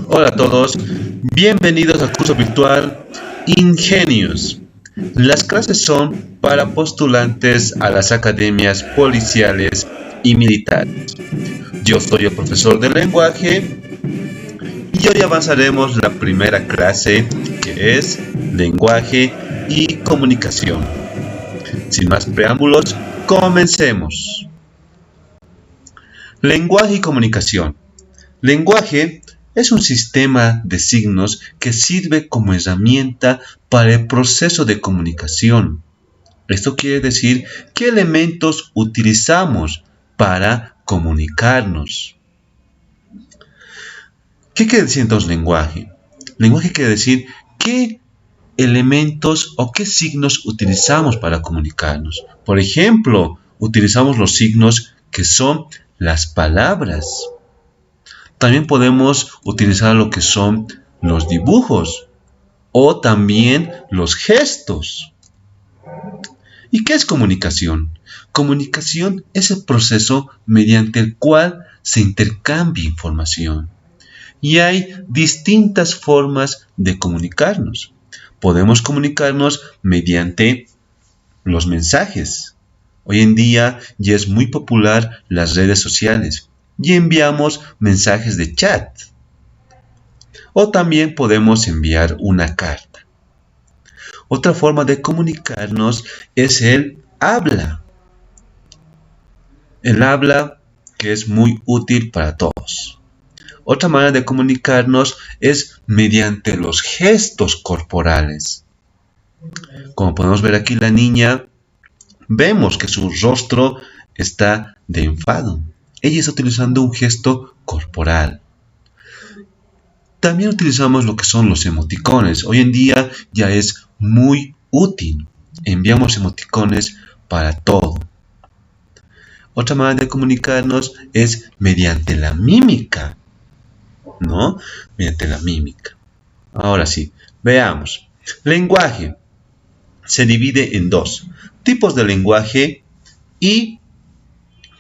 Hola a todos, bienvenidos al curso virtual Ingenios. Las clases son para postulantes a las academias policiales y militares. Yo soy el profesor de lenguaje y hoy avanzaremos la primera clase, que es lenguaje y comunicación. Sin más preámbulos, comencemos. Lenguaje y comunicación. Lenguaje es un sistema de signos que sirve como herramienta para el proceso de comunicación. Esto quiere decir qué elementos utilizamos para comunicarnos. ¿Qué quiere decir entonces lenguaje? Lenguaje quiere decir qué elementos o qué signos utilizamos para comunicarnos. Por ejemplo, utilizamos los signos que son las palabras. También podemos utilizar lo que son los dibujos o también los gestos. ¿Y qué es comunicación? Comunicación es el proceso mediante el cual se intercambia información. Y hay distintas formas de comunicarnos. Podemos comunicarnos mediante los mensajes. Hoy en día ya es muy popular las redes sociales y enviamos mensajes de chat. O también podemos enviar una carta. Otra forma de comunicarnos es el habla. El habla que es muy útil para todos. Otra manera de comunicarnos es mediante los gestos corporales. Como podemos ver aquí la niña, vemos que su rostro está de enfado. Ella está utilizando un gesto corporal. También utilizamos lo que son los emoticones. Hoy en día ya es muy útil. Enviamos emoticones para todo. Otra manera de comunicarnos es mediante la mímica. ¿No? Mediante la mímica. Ahora sí, veamos. Lenguaje se divide en dos: tipos de lenguaje y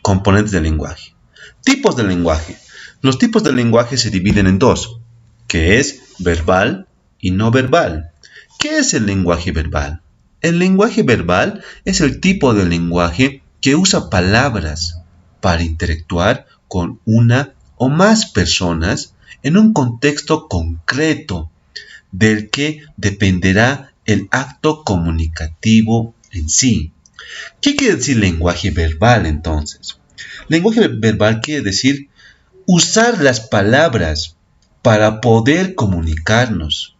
componentes del lenguaje. Tipos de lenguaje. Los tipos de lenguaje se dividen en dos, que es verbal y no verbal. ¿Qué es el lenguaje verbal? El lenguaje verbal es el tipo de lenguaje que usa palabras para interactuar con una o más personas en un contexto concreto del que dependerá el acto comunicativo en sí. ¿Qué quiere decir lenguaje verbal entonces? Lenguaje verbal quiere decir usar las palabras para poder comunicarnos.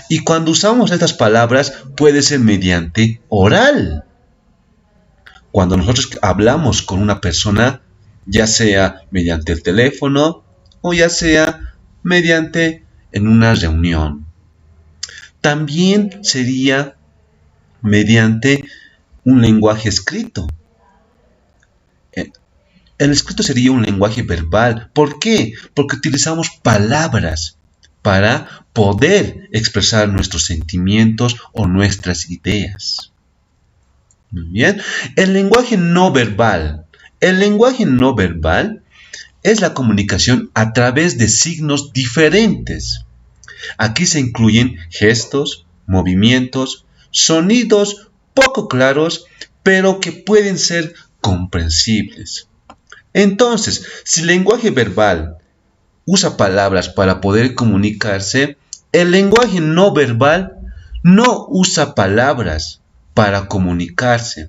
Y cuando usamos estas palabras puede ser mediante oral. Cuando nosotros hablamos con una persona, ya sea mediante el teléfono o ya sea mediante en una reunión. También sería mediante un lenguaje escrito. El escrito sería un lenguaje verbal. ¿Por qué? Porque utilizamos palabras para poder expresar nuestros sentimientos o nuestras ideas. Muy bien. El lenguaje no verbal. El lenguaje no verbal es la comunicación a través de signos diferentes. Aquí se incluyen gestos, movimientos, sonidos poco claros, pero que pueden ser comprensibles. Entonces, si el lenguaje verbal usa palabras para poder comunicarse, el lenguaje no verbal no usa palabras para comunicarse,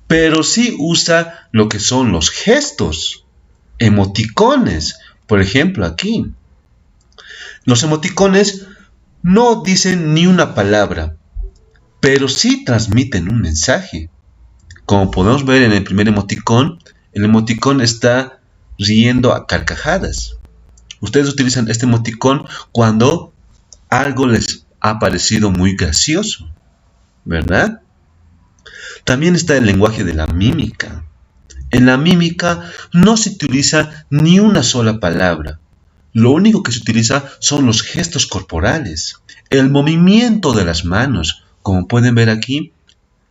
pero sí usa lo que son los gestos, emoticones. Por ejemplo, aquí. Los emoticones no dicen ni una palabra, pero sí transmiten un mensaje. Como podemos ver en el primer emoticón, el emoticón está riendo a carcajadas. Ustedes utilizan este emoticón cuando algo les ha parecido muy gracioso, ¿verdad? También está el lenguaje de la mímica. En la mímica no se utiliza ni una sola palabra. Lo único que se utiliza son los gestos corporales, el movimiento de las manos. Como pueden ver aquí,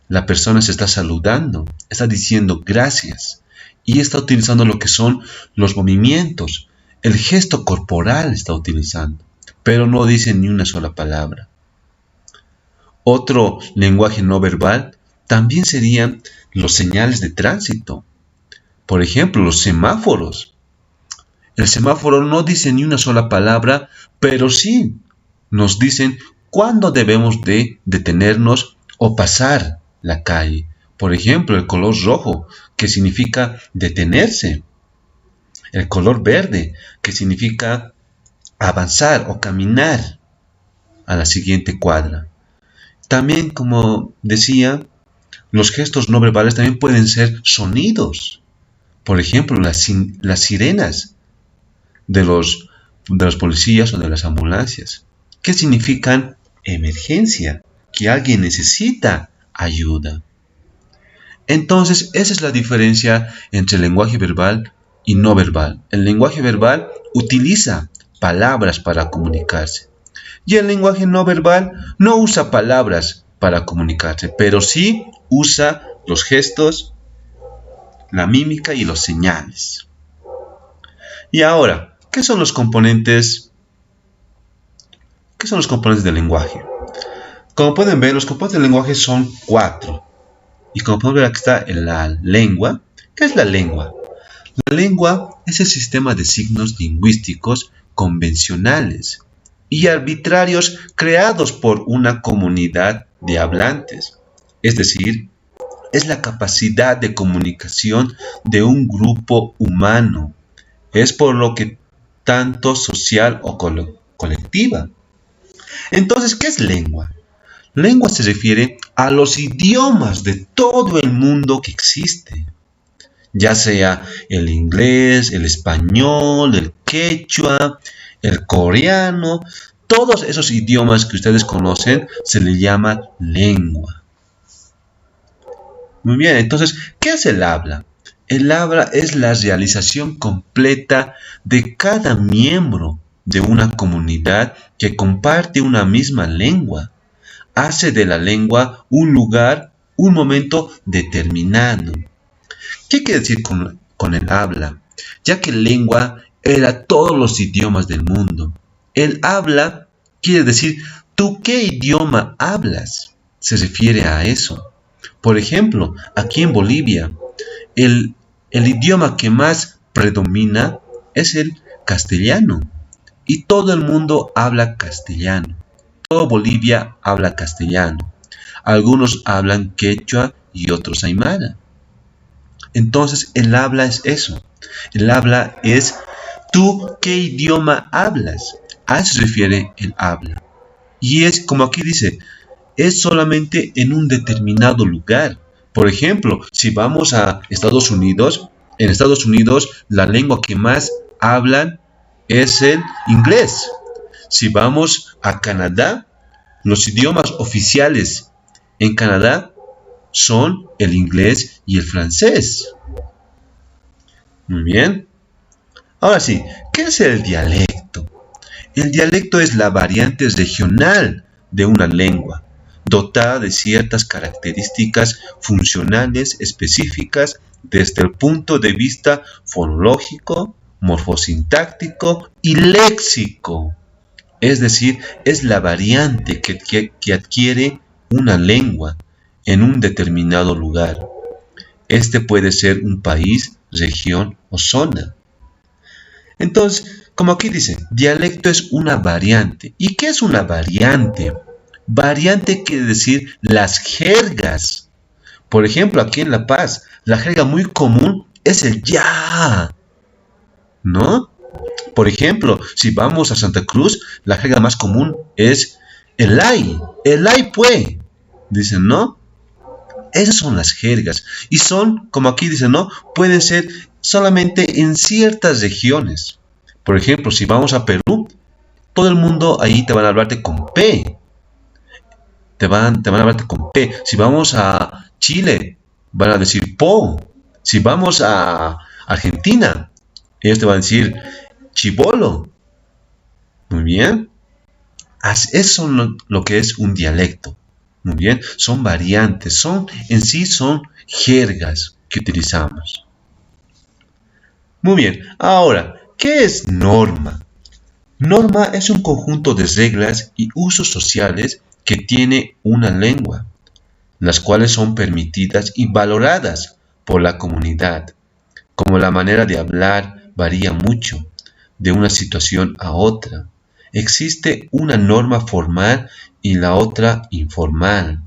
la persona se está saludando, está diciendo gracias y está utilizando lo que son los movimientos. el gesto corporal está utilizando, pero no dice ni una sola palabra. Otro lenguaje no verbal también serían los señales de tránsito. Por ejemplo, los semáforos. El semáforo no dice ni una sola palabra, pero sí nos dicen cuándo debemos de detenernos o pasar la calle. Por ejemplo, el color rojo, que significa detenerse. El color verde, que significa avanzar o caminar a la siguiente cuadra. También, como decía, los gestos no verbales también pueden ser sonidos. Por ejemplo, las sirenas de los policías o de las ambulancias, que significan emergencia, que alguien necesita ayuda. Entonces, esa es la diferencia entre el lenguaje verbal y no verbal. El lenguaje verbal utiliza palabras para comunicarse. Y el lenguaje no verbal no usa palabras para comunicarse, pero sí usa los gestos, la mímica y los señales. Y ahora, ¿qué son los componentes del lenguaje? Como pueden ver, los componentes del lenguaje son 4. Y como pueden ver, aquí está la lengua. ¿Qué es la lengua? La lengua es el sistema de signos lingüísticos convencionales y arbitrarios creados por una comunidad de hablantes. Es decir, es la capacidad de comunicación de un grupo humano. Es por lo que tanto social o colectiva. Entonces, ¿qué es lengua? Lengua se refiere a los idiomas de todo el mundo que existe. Ya sea el inglés, el español, el quechua, el coreano, todos esos idiomas que ustedes conocen se le llama lengua. Muy bien, entonces, ¿qué es el habla? El habla es la realización completa de cada miembro de una comunidad que comparte una misma lengua. Hace de la lengua un lugar, un momento determinado. ¿Qué quiere decir con el habla? Ya que lengua era todos los idiomas del mundo. El habla quiere decir, ¿tú qué idioma hablas? Se refiere a eso. Por ejemplo, aquí en Bolivia, el idioma que más predomina es el castellano. Y todo el mundo habla castellano. Todo Bolivia habla castellano. Algunos hablan quechua y otros aymara. Entonces, el habla es eso. El habla es ¿tú qué idioma hablas? A eso se refiere el habla. Y es como aquí dice, es solamente en un determinado lugar. Por ejemplo, si vamos a Estados Unidos, en Estados Unidos la lengua que más hablan es el inglés. Si vamos a Canadá, los idiomas oficiales en Canadá son el inglés y el francés. Muy bien. Ahora sí, ¿qué es el dialecto? El dialecto es la variante regional de una lengua, dotada de ciertas características funcionales específicas desde el punto de vista fonológico, morfosintáctico y léxico. Es decir, es la variante que adquiere una lengua en un determinado lugar. Este puede ser un país, región o zona. Entonces, como aquí dice, dialecto es una variante. ¿Y qué es una variante? Variante quiere decir las jergas. Por ejemplo, aquí en La Paz, la jerga muy común es el ya, ¿no? Por ejemplo, si vamos a Santa Cruz, la jerga más común es el ay pues, dicen, ¿no? Esas son las jergas. Y son, como aquí dicen, ¿no? Pueden ser solamente en ciertas regiones. Por ejemplo, si vamos a Perú, todo el mundo ahí te van a hablarte con P. Te van a hablarte con P. Si vamos a Chile, van a decir po. Si vamos a Argentina, ellos te van a decir chibolo. Muy bien. Eso es lo que es un dialecto. Muy bien. Son variantes. En sí son jergas que utilizamos. Muy bien. Ahora, ¿Qué es norma? Norma es un conjunto de reglas y usos sociales que tiene una lengua, las cuales son permitidas y valoradas por la comunidad. Como la manera de hablar varía mucho de una situación a otra, existe una norma formal y la otra informal.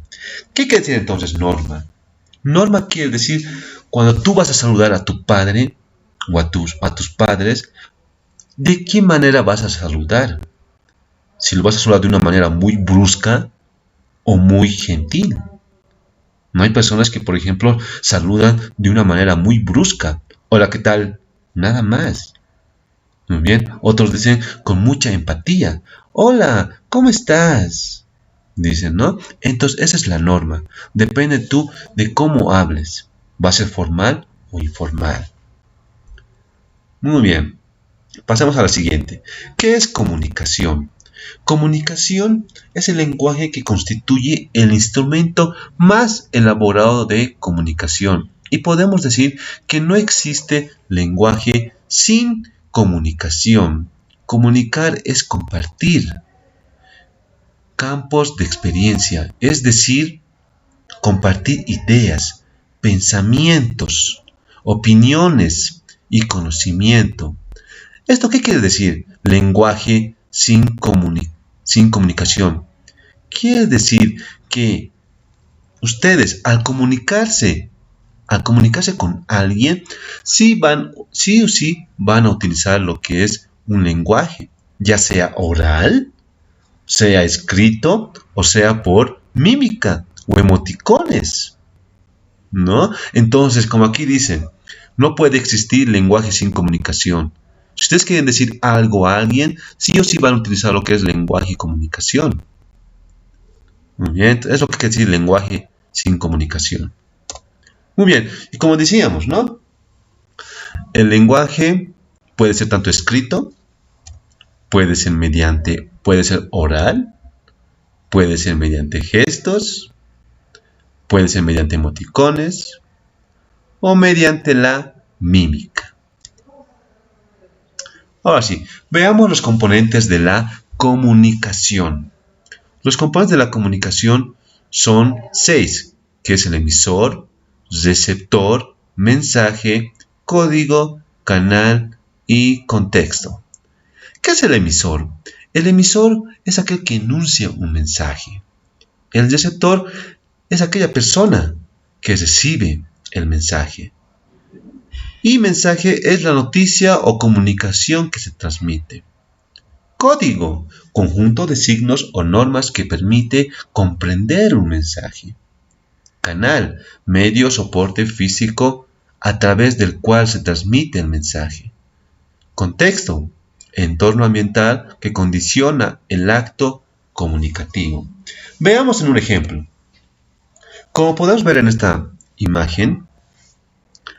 ¿Qué quiere decir entonces norma? Norma quiere decir cuando tú vas a saludar a tu padre o a tus padres, ¿de qué manera vas a saludar? Si lo vas a saludar de una manera muy brusca o muy gentil. No hay personas que, por ejemplo, saludan de una manera muy brusca. Hola, ¿qué tal? Nada más. Muy bien. Otros dicen con mucha empatía. Hola, ¿cómo estás? Dicen, ¿no? Entonces, esa es la norma. Depende tú de cómo hables. ¿Va a ser formal o informal? Muy bien. Pasamos a la siguiente. ¿Qué es comunicación? Comunicación es el lenguaje que constituye el instrumento más elaborado de comunicación. Y podemos decir que no existe lenguaje sin comunicación. Comunicar es compartir campos de experiencia, es decir, compartir ideas, pensamientos, opiniones y conocimiento. ¿Esto qué quiere decir? Lenguaje sin comunicación. Quiere decir que ustedes al comunicarse con alguien, sí o sí van a utilizar lo que es un lenguaje, ya sea oral, sea escrito o sea por mímica o emoticones, ¿no? Entonces, como aquí dicen, no puede existir lenguaje sin comunicación. Si ustedes quieren decir algo a alguien, sí o sí van a utilizar lo que es lenguaje y comunicación. Muy bien, es lo que quiere decir lenguaje sin comunicación. Muy bien, y como decíamos, ¿no? El lenguaje puede ser tanto escrito, puede ser oral, puede ser mediante gestos, puede ser mediante emoticones o mediante la mímica. Ahora sí, veamos los componentes de la comunicación. Los componentes de la comunicación son 6, que es el emisor, receptor, mensaje, código, canal y contexto. ¿Qué es el emisor? El emisor es aquel que enuncia un mensaje. El receptor es aquella persona que recibe el mensaje. Y mensaje es la noticia o comunicación que se transmite. Código, conjunto de signos o normas que permite comprender un mensaje. Canal, medio o soporte físico a través del cual se transmite el mensaje. Contexto, entorno ambiental que condiciona el acto comunicativo. Veamos en un ejemplo. Como podemos ver en esta imagen,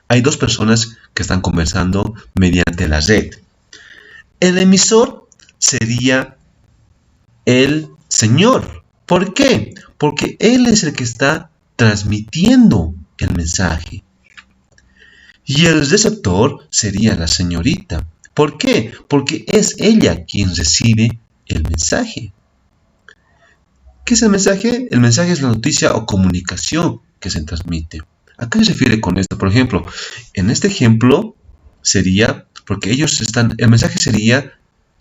hay dos personas que están conversando mediante la red. El emisor sería el señor. ¿Por qué? Porque él es el que está transmitiendo el mensaje. Y el receptor sería la señorita. ¿Por qué? Porque es ella quien recibe el mensaje. ¿Qué es el mensaje? El mensaje es la noticia o comunicación que se transmite. ¿A qué se refiere con esto? Por ejemplo, en este ejemplo sería, porque el mensaje sería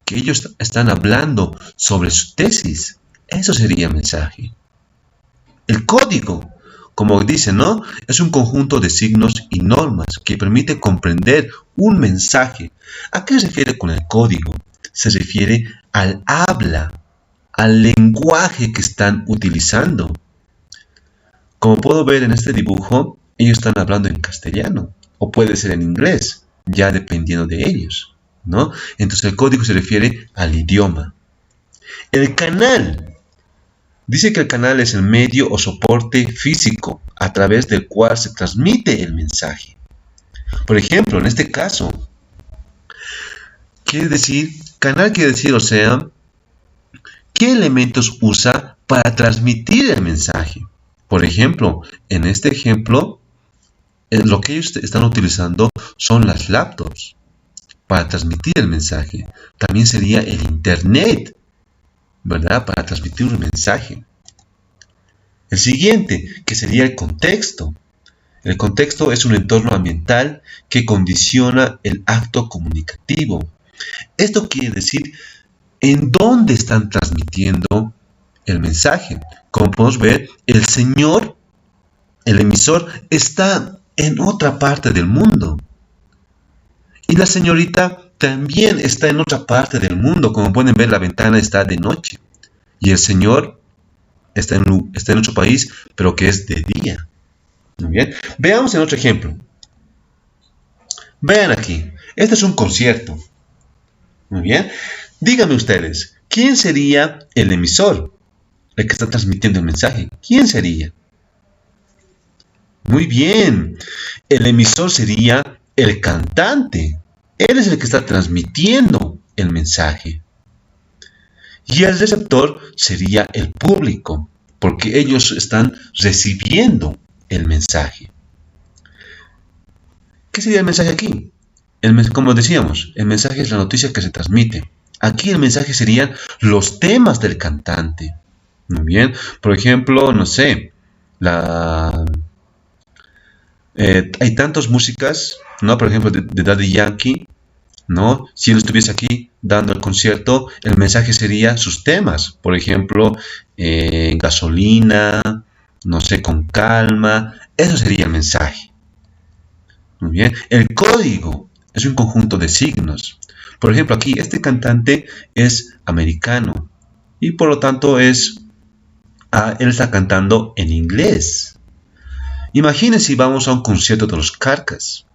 que ellos están hablando sobre su tesis. Eso sería mensaje. El código, como dice, ¿no? Es un conjunto de signos y normas que permite comprender un mensaje. ¿A qué se refiere con el código? Se refiere al habla, al lenguaje que están utilizando. Como puedo ver en este dibujo, ellos están hablando en castellano o puede ser en inglés, ya dependiendo de ellos, ¿no? Entonces el código se refiere al idioma. El canal. Dice que el canal es el medio o soporte físico a través del cual se transmite el mensaje. Por ejemplo, en este caso, canal quiere decir, o sea, ¿qué elementos usa para transmitir el mensaje? Por ejemplo, en este ejemplo, lo que ellos están utilizando son las laptops. para transmitir el mensaje. También sería el internet, ¿verdad? Para transmitir un mensaje. El siguiente, que sería el contexto. El contexto es un entorno ambiental que condiciona el acto comunicativo. Esto quiere decir en dónde están transmitiendo el mensaje. Como podemos ver, el señor, el emisor, está en otra parte del mundo. Y la señorita también está en otra parte del mundo. Como pueden ver, la ventana está de noche. Y el señor está en otro país, pero que es de día. Muy bien. Veamos en otro ejemplo. Vean aquí. Este es un concierto. Muy bien. Díganme ustedes, ¿quién sería el emisor? El que está transmitiendo el mensaje. ¿Quién sería? Muy bien. El emisor sería el cantante. Él es el que está transmitiendo el mensaje. Y el receptor sería el público, porque ellos están recibiendo el mensaje. ¿Qué sería el mensaje aquí? Como decíamos, el mensaje es la noticia que se transmite. Aquí el mensaje serían los temas del cantante. Muy bien. Por ejemplo, no sé, hay tantas músicas, ¿no? Por ejemplo, de Daddy Yankee, ¿no? Si él estuviese aquí dando el concierto, el mensaje sería sus temas. Por ejemplo, gasolina, no sé, con calma. Eso sería el mensaje. Muy bien. El código es un conjunto de signos. Por ejemplo, aquí este cantante es americano y por lo tanto él está cantando en inglés. Imagínense si vamos a un concierto de los Carcas.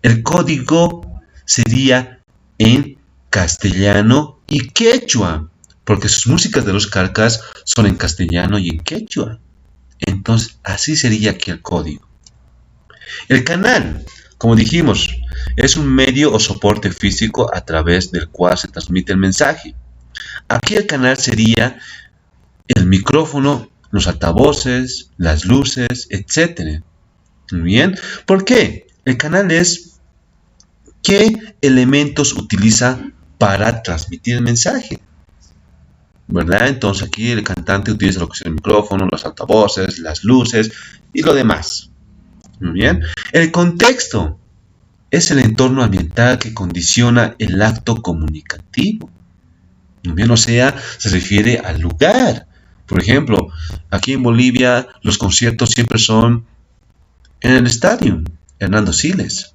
El código sería en castellano y quechua, porque sus músicas de los Carcas son en castellano y en quechua. Entonces, así sería aquí el código. El canal, como dijimos, es un medio o soporte físico a través del cual se transmite el mensaje. Aquí el canal sería el micrófono, los altavoces, las luces, etc. Muy bien. ¿Por qué? El canal es qué elementos utiliza para transmitir el mensaje, ¿verdad? Entonces aquí el cantante utiliza lo que es el micrófono, los altavoces, las luces y lo demás. Muy bien. El contexto es el entorno ambiental que condiciona el acto comunicativo. Muy bien, o sea, se refiere al lugar. Por ejemplo, aquí en Bolivia los conciertos siempre son en el estadio Hernando Siles,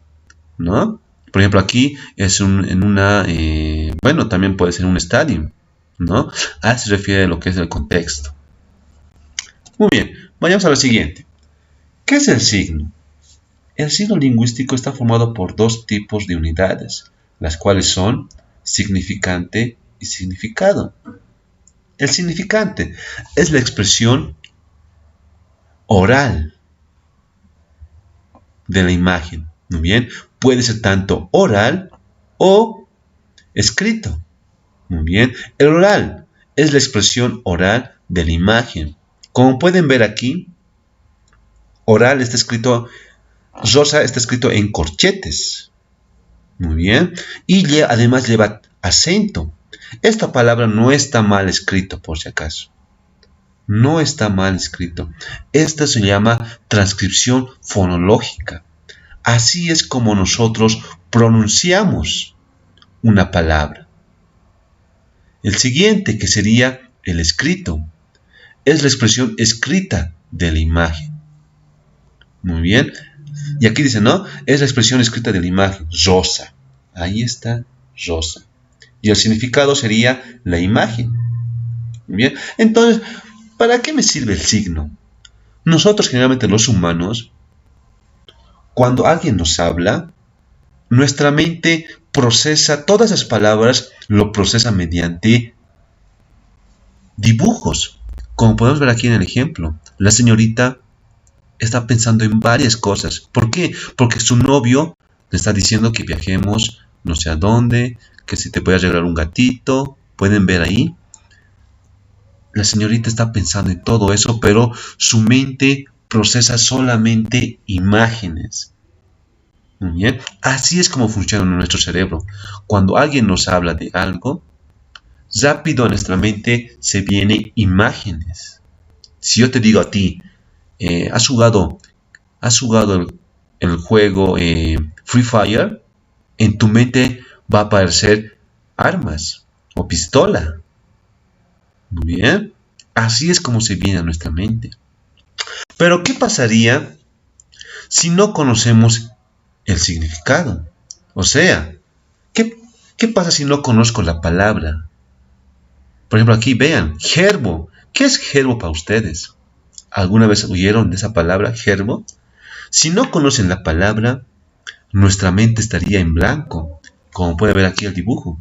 ¿no? Por ejemplo, aquí es bueno, también puede ser un estadio, ¿no? Se refiere a lo que es el contexto. Muy bien, vayamos a lo siguiente. ¿Qué es el signo? El signo lingüístico está formado por dos tipos de unidades, las cuales son significante y significado. El significante es la expresión oral de la imagen. Muy bien, puede ser tanto oral o escrito. Muy bien, el oral es la expresión oral de la imagen. Como pueden ver aquí, oral está escrito, rosa está escrito en corchetes. Muy bien, y además lleva acento. Esta palabra no está mal escrito, por si acaso. No está mal escrito. Esta se llama transcripción fonológica. Así es como nosotros pronunciamos una palabra. El siguiente, que sería el escrito, es la expresión escrita de la imagen. Muy bien. Y aquí dice, ¿no? Es la expresión escrita de la imagen, rosa. Ahí está, rosa. Y el significado sería la imagen. Muy bien. Entonces, ¿para qué me sirve el signo? Nosotros, generalmente los humanos, cuando alguien nos habla, nuestra mente procesa todas esas palabras, lo procesa mediante dibujos. Como podemos ver aquí en el ejemplo, la señorita está pensando en varias cosas. ¿Por qué? Porque su novio le está diciendo que viajemos no sé a dónde, que si te puede regalar un gatito. Pueden ver ahí. La señorita está pensando en todo eso, pero su mente procesa solamente imágenes. Muy bien. Así es como funciona nuestro cerebro. Cuando alguien nos habla de algo, rápido a nuestra mente se vienen imágenes. Si yo te digo a ti, ¿has jugado el juego Free Fire? En tu mente va a aparecer armas o pistola. Muy bien. Así es como se viene a nuestra mente. Pero ¿qué pasaría si no conocemos el significado? O sea, ¿qué pasa si no conozco la palabra? Por ejemplo, aquí vean, gerbo. ¿Qué es gerbo para ustedes? ¿Alguna vez oyeron de esa palabra, gerbo? Si no conocen la palabra, nuestra mente estaría en blanco. Como puede ver aquí el dibujo.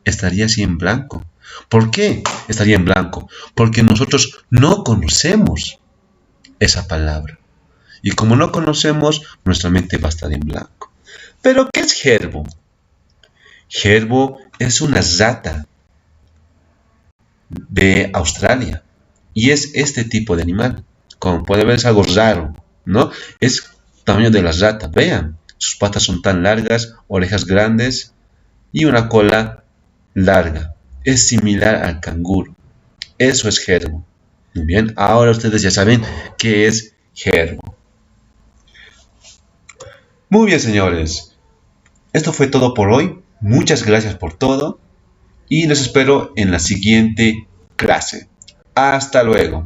Estaría así en blanco. ¿Por qué estaría en blanco? Porque nosotros no conocemos esa palabra. Y como no conocemos, nuestra mente va a estar en blanco. ¿Pero qué es gerbo? Gerbo es una rata de Australia. Y es este tipo de animal. Como puede ver, es algo raro, ¿no? Es tamaño de la rata. Vean, sus patas son tan largas, orejas grandes y una cola larga. Es similar al canguro. Eso es gerbo. Muy bien, ahora ustedes ya saben qué es gerbo. Muy bien, señores. Esto fue todo por hoy. Muchas gracias por todo. Y los espero en la siguiente clase. Hasta luego.